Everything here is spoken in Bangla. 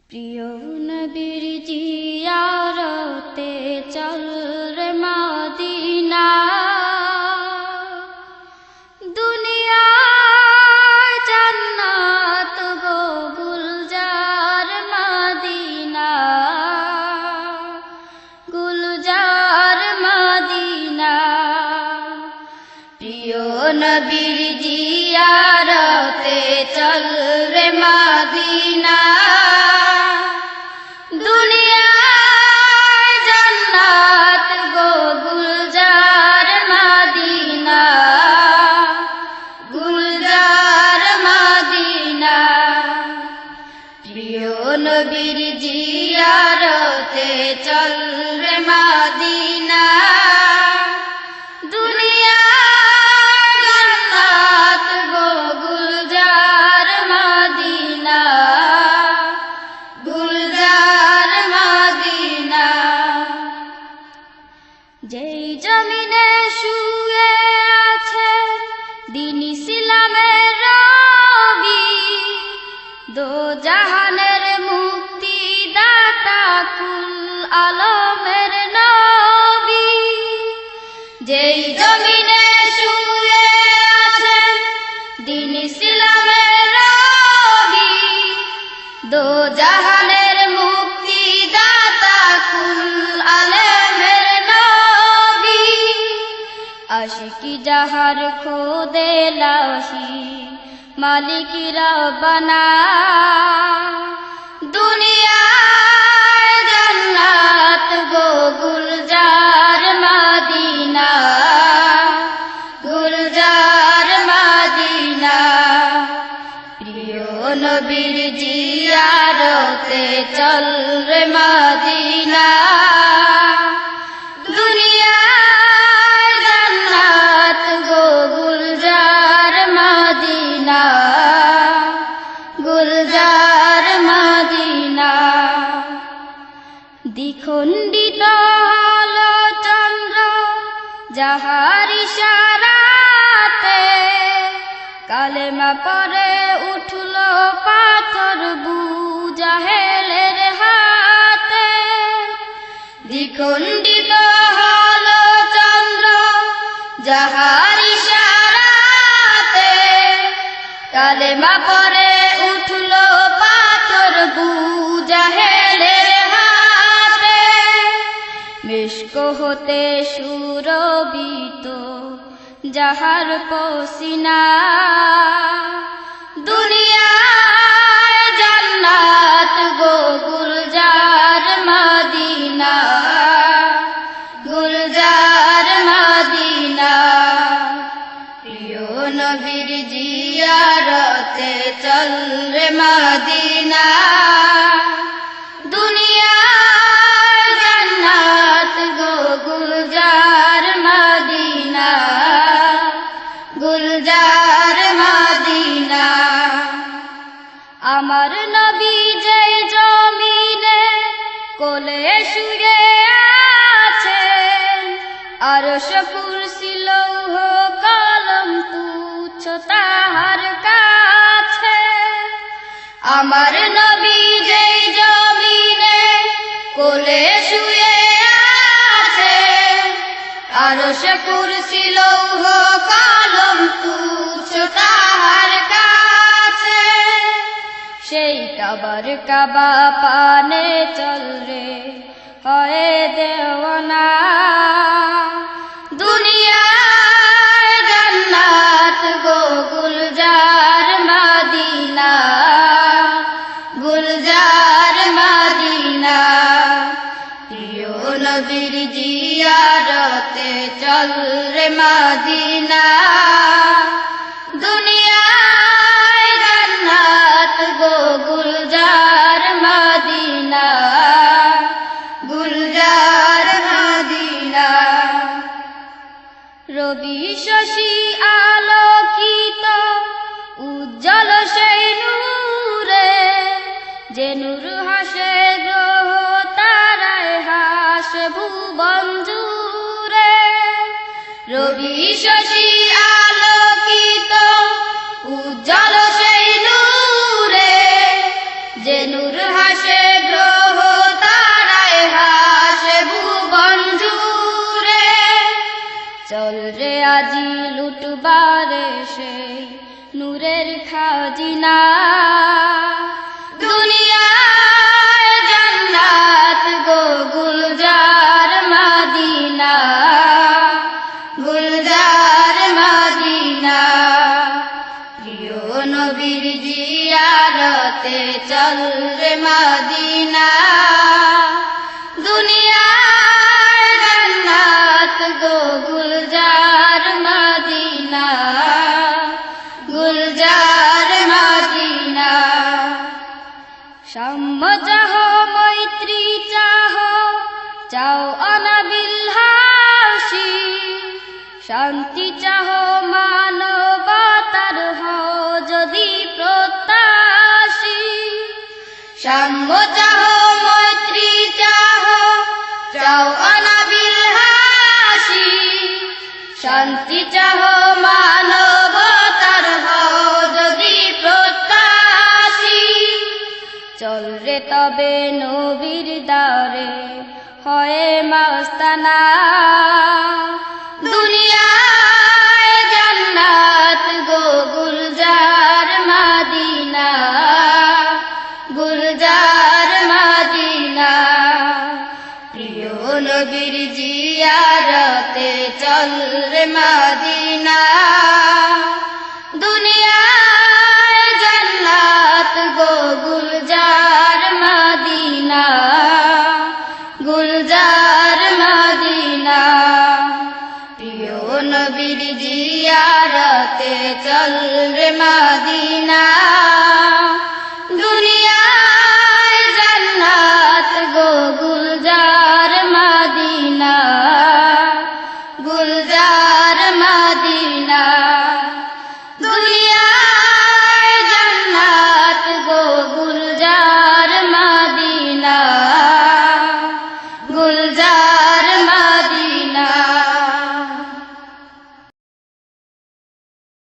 প্রিয় নবীর জিয়ারতে চল রে মদিনা, দুনিয়ার জান্নাত গো গুলজার মদিনা, গুলজার মদিনা। প্রিয় নবীর জিয়ারতে চল রে মদিনা, দুনিয়ার জান্নাত গো গুলজার মদিনা, গুলজার মদিনা। প্রিয় নবীর জিয়ারতে চল রে মদিনা, যেই জমিনে শুয়ে আছে দ্বীন ইসলামের রবি, দো জাহানের মুক্তি দাতা কুল আলমের নবী। যেই জমিনে শুয়ে আছে দ্বীন ইসলামের রবি, দো জাহানের মুক্তি দাতা কুল আলমের নবী। আশিকি যাহার খোদে লাশি মালিক রব্বানা, দুনিয়ার জান্নাত গো গুলজার মদিনা, গুলজার মদিনা। প্রিয় নবীর জিয়ারতে চল রে মদিনা, দ্বিখণ্ডিত হলো চন্দ্র যাহার ইশারাতে, কালেমা পরে উঠল পাথর বুজাহেলের হাতে। দ্বিখণ্ডিত হলো চন্দ্র যাহার ইশারাতে, কালেমা পরে উঠল পাথর বুজাহেলের হাতে। মিশক হতে সুরবিত যাহার পসিনা, দুনিয়ার জান্নাত গো গুলজার মদিনা, গুলজার মদিনা। প্রিয় নবীর জিয়ারতে চল রে মদিনা, দুনিয়ার জান্নাত গো গুলজার মদিনা, গুলজার মদিনা। আমার নবী যে জমিনে কোলে শুয়ে আছেন, আরশ কুরসি লৌহ কলম তুচ্ছ তাহার কাছে। আমার নবী যে জমিনে কোলে শুয়ে আছেন, আরশ কুরসি লৌহ কলম তুচ্ছ তাহার কাছে। সেই কাবার কাবা পানে চল রে হয়ে দেওয়ানা, দুনিয়ার জান্নাত গো গুলজার মদিনা, গুলজার মদিনা। প্রিয় নবীর জিয়ারতে চল রে মদিনা, দুনিয়ার জান্নাত গো গুলজার মদিনা, গুলজার মদিনা। রবি শশী আলোকিত উজ্জ্বল সেই নূরে, যে নূর হাসে গ্রহ তারায় হাসে ভুবন জুড়ে। রবি শশী আলোকিত উজ্জ্বল সেই নূরে, যে নূর হাসে গ্রহ তারায় হাসে ভুবন জুড়ে। চল রে আজি লুটবারে সেই নূরের খাজিনা, দুনিয়ায় জান্নাত গো গুলজার মদিনা, গুলজার মদিনা। প্রিয় নবীর জিয়ারতে চল রে মদিনা, দুনিয়ায় জান্নাত গো গুলজার মদিনা, গুলজার মদিনা। সাম্য চাহ মৈত্রী চাহ চাও অনাবিল হাসি, শান্তি চাহ মানবতার হও যদি প্রত্যাশী। সাম্য চাহ মৈত্রী চাহ চাও অনাবিল হাসি, শান্তি চাহ মানবতার হও যদি প্রত্যাশী। চল রে তবে নবীর দ্বারে হয়ে মাস্তানা, দুনিয়ায় জান্নাত গো গুলজার মদিনা, গুলজার মদিনা। প্রিয় নবীর জিয়ারতে চল রে মদিনা, দুনিয়ায় জান্নাত গো গুলজার মদিনা, গুলজার মদিনা। প্রিয় নবীর জিয়ারতে চল রে মদিনা।